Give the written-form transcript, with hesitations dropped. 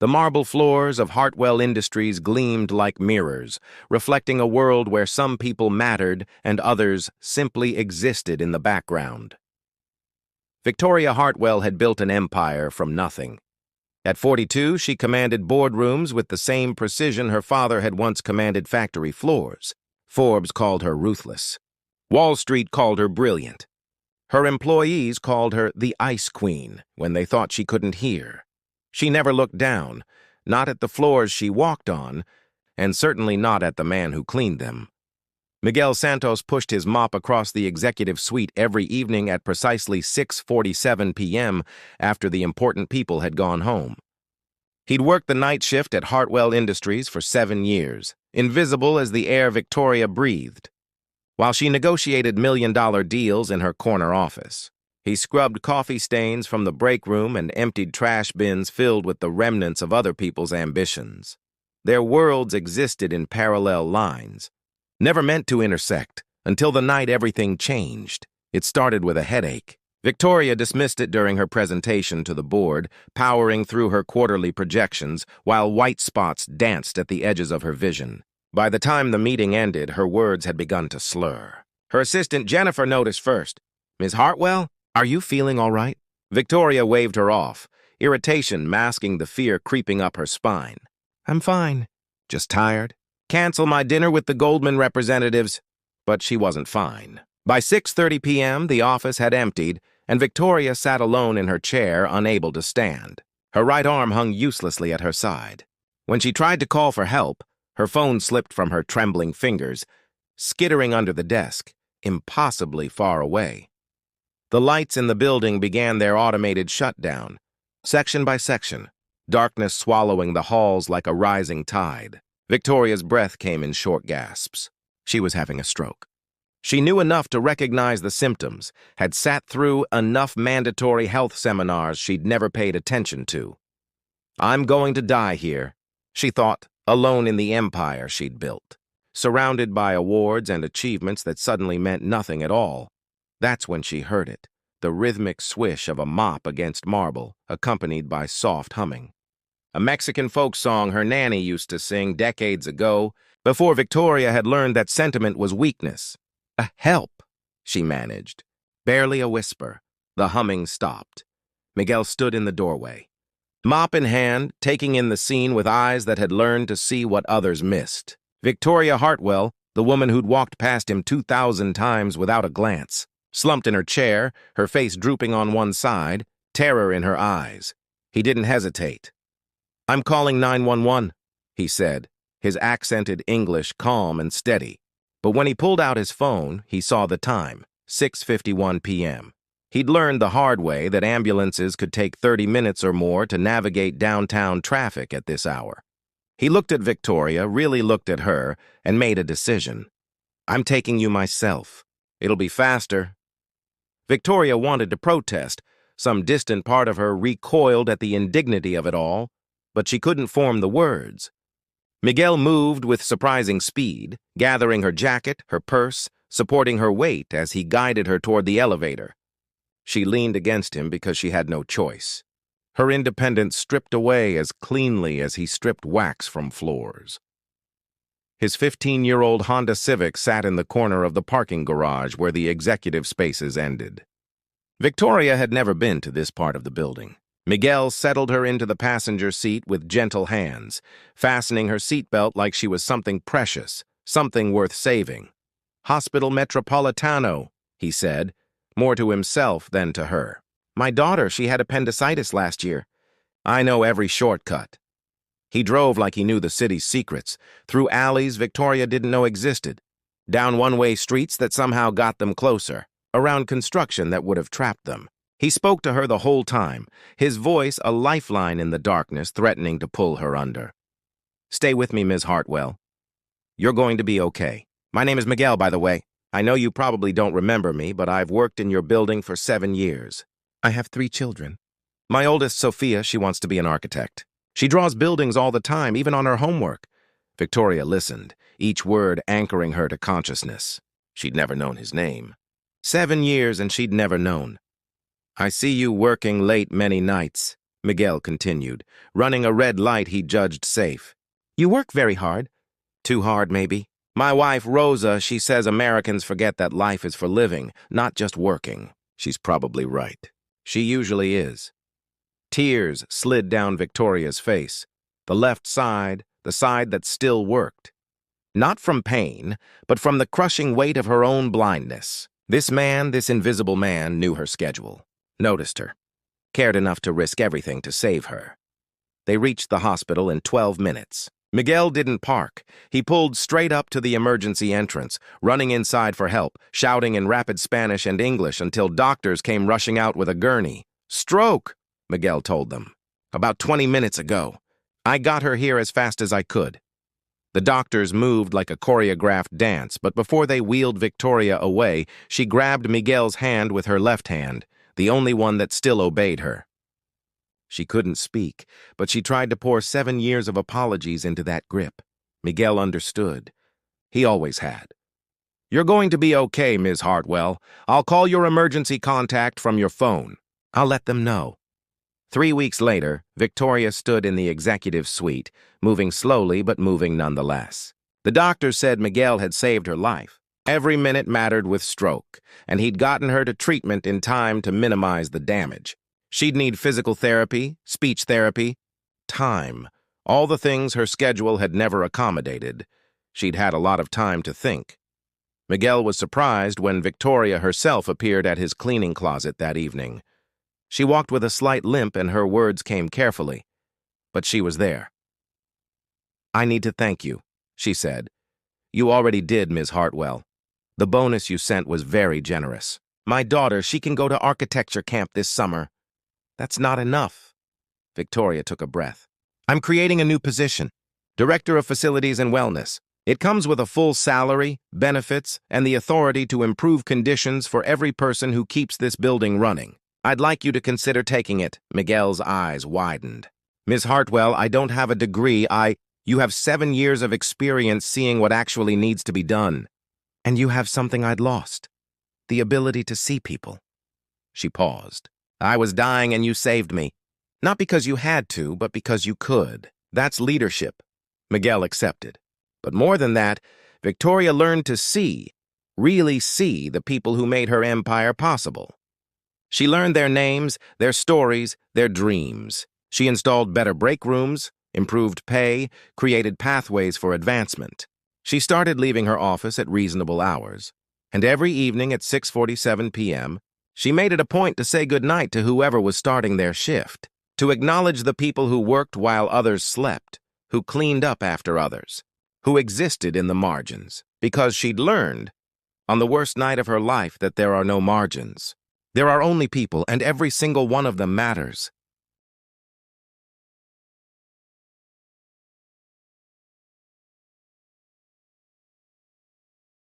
The marble floors of Hartwell Industries gleamed like mirrors, reflecting a world where some people mattered and others simply existed in the background. Victoria Hartwell had built an empire from nothing. At 42, she commanded boardrooms with the same precision her father had once commanded factory floors. Forbes called her ruthless. Wall Street called her brilliant. Her employees called her the Ice Queen when they thought she couldn't hear. She never looked down, not at the floors she walked on, and certainly not at the man who cleaned them. Miguel Santos pushed his mop across the executive suite every evening at precisely 6:47 p.m. after the important people had gone home. He'd worked the night shift at Hartwell Industries for 7 years, invisible as the air Victoria breathed, while she negotiated million-dollar deals in her corner office. He scrubbed coffee stains from the break room and emptied trash bins filled with the remnants of other people's ambitions. Their worlds existed in parallel lines, never meant to intersect, until the night everything changed. It started with a headache. Victoria dismissed it during her presentation to the board, powering through her quarterly projections while white spots danced at the edges of her vision. By the time the meeting ended, her words had begun to slur. Her assistant Jennifer noticed first. "Ms. Hartwell, are you feeling all right?" Victoria waved her off, irritation masking the fear creeping up her spine. "I'm fine. Just tired. Cancel my dinner with the Goldman representatives." But she wasn't fine. By 6:30 p.m., the office had emptied, and Victoria sat alone in her chair, unable to stand. Her right arm hung uselessly at her side. When she tried to call for help, her phone slipped from her trembling fingers, skittering under the desk, impossibly far away. The lights in the building began their automated shutdown, section by section, darkness swallowing the halls like a rising tide. Victoria's breath came in short gasps. She was having a stroke. She knew enough to recognize the symptoms, had sat through enough mandatory health seminars she'd never paid attention to. "I'm going to die here," she thought, alone in the empire she'd built, surrounded by awards and achievements that suddenly meant nothing at all. That's when she heard it, the rhythmic swish of a mop against marble, accompanied by soft humming. A Mexican folk song her nanny used to sing decades ago, before Victoria had learned that sentiment was weakness. "A help," she managed. Barely a whisper. The humming stopped. Miguel stood in the doorway, mop in hand, taking in the scene with eyes that had learned to see what others missed. Victoria Hartwell, the woman who'd walked past him 2,000 times without a glance, slumped in her chair, her face drooping on one side, terror in her eyes. He didn't hesitate. "I'm calling 911, he said, his accented English calm and steady. But when he pulled out his phone, he saw the time, 6:51 p.m. He'd learned the hard way that ambulances could take 30 minutes or more to navigate downtown traffic at this hour. He looked at Victoria, really looked at her, and made a decision. "I'm taking you myself. It'll be faster." Victoria wanted to protest. Some distant part of her recoiled at the indignity of it all, but she couldn't form the words. Miguel moved with surprising speed, gathering her jacket, her purse, supporting her weight as he guided her toward the elevator. She leaned against him because she had no choice. Her independence stripped away as cleanly as he stripped wax from floors. His 15-year-old Honda Civic sat in the corner of the parking garage where the executive spaces ended. Victoria had never been to this part of the building. Miguel settled her into the passenger seat with gentle hands, fastening her seatbelt like she was something precious, something worth saving. "Hospital Metropolitano," he said, more to himself than to her. "My daughter, she had appendicitis last year. I know every shortcut." He drove like he knew the city's secrets, through alleys Victoria didn't know existed, down one-way streets that somehow got them closer, around construction that would have trapped them. He spoke to her the whole time, his voice a lifeline in the darkness threatening to pull her under. "Stay with me, Ms. Hartwell. You're going to be okay. My name is Miguel, by the way. I know you probably don't remember me, but I've worked in your building for 7 years. I have 3 children. My oldest, Sophia, she wants to be an architect. She draws buildings all the time, even on her homework." Victoria listened, each word anchoring her to consciousness. She'd never known his name. 7 years and she'd never known. "I see you working late many nights," Miguel continued, running a red light he judged safe. You work very hard. Too hard, maybe. My wife, Rosa, she says Americans forget that life is for living, not just working. She's probably right. She usually is. Tears slid down Victoria's face. The left side, the side that still worked. Not from pain, but from the crushing weight of her own blindness. This man, this invisible man, knew her schedule, noticed her, cared enough to risk everything to save her. They reached the hospital in 12 minutes. Miguel didn't park. He pulled straight up to the emergency entrance, running inside for help, shouting in rapid Spanish and English until doctors came rushing out with a gurney. Stroke, Miguel told them. About 20 minutes ago. I got her here as fast as I could. The doctors moved like a choreographed dance, but before they wheeled Victoria away, she grabbed Miguel's hand with her left hand, the only one that still obeyed her. She couldn't speak, but she tried to pour 7 years of apologies into that grip. Miguel understood. He always had. You're going to be okay, Ms. Hartwell. I'll call your emergency contact from your phone. I'll let them know. 3 weeks later, Victoria stood in the executive suite, moving slowly but moving nonetheless. The doctor said Miguel had saved her life. Every minute mattered with stroke, and he'd gotten her to treatment in time to minimize the damage. She'd need physical therapy, speech therapy, time, all the things her schedule had never accommodated. She'd had a lot of time to think. Miguel was surprised when Victoria herself appeared at his cleaning closet that evening. She walked with a slight limp and her words came carefully, but she was there. I need to thank you, she said. You already did, Ms. Hartwell. The bonus you sent was very generous. My daughter, she can go to architecture camp this summer. That's not enough. Victoria took a breath. I'm creating a new position, Director of Facilities and Wellness. It comes with a full salary, benefits, and the authority to improve conditions for every person who keeps this building running. I'd like you to consider taking it. Miguel's eyes widened. Ms. Hartwell, I don't have a degree. You have 7 years of experience seeing what actually needs to be done. And you have something I'd lost. The ability to see people. She paused. I was dying and you saved me. Not because you had to, but because you could. That's leadership. Miguel accepted. But more than that, Victoria learned to see, really see the people who made her empire possible. She learned their names, their stories, their dreams. She installed better break rooms, improved pay, created pathways for advancement. She started leaving her office at reasonable hours, and every evening at 6:47 p.m., she made it a point to say goodnight to whoever was starting their shift, to acknowledge the people who worked while others slept, who cleaned up after others, who existed in the margins, because she'd learned, on the worst night of her life, that there are no margins. There are only people, and every single one of them matters.